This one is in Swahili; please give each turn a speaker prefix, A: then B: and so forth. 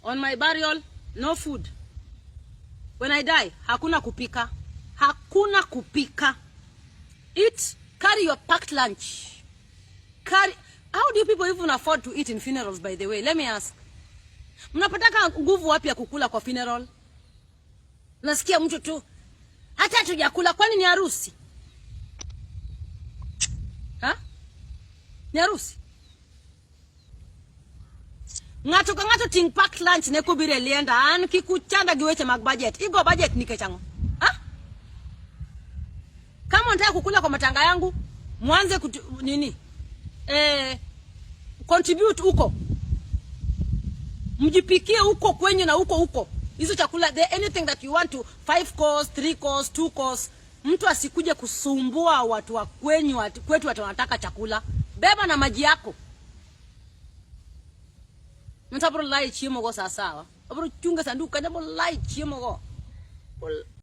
A: On my burial, no food. When I die, hakuna kupika. Hakuna kupika. Eat, carry your packed lunch. How do you people even afford to eat in funerals, by the way? Let me ask. Mnapataka nguvu wapi ya kukula kwa funeral? Nasikia mtu tu, hata hatujakula, kwani ni harusi? Ha? Ni harusi? Ngato ting packed lunch ne kubire lienda an kikuchanda giweche mag budget. Igo budget ni kechango. Ha? Kama unataka kukula kwa matanga yangu, mwanze nini? Contribute huko. Mjipikie huko kwenye na huko. Hizo chakula, anything that you want to, 5 course, 3 course, 2 course. Mtu asikuje kusumbua watu wa kwetu watu wanataka chakula. Beba na maji yako. Mtabro lai chimo go sawa. Abro chunga sanduka, nabo lai chimo go.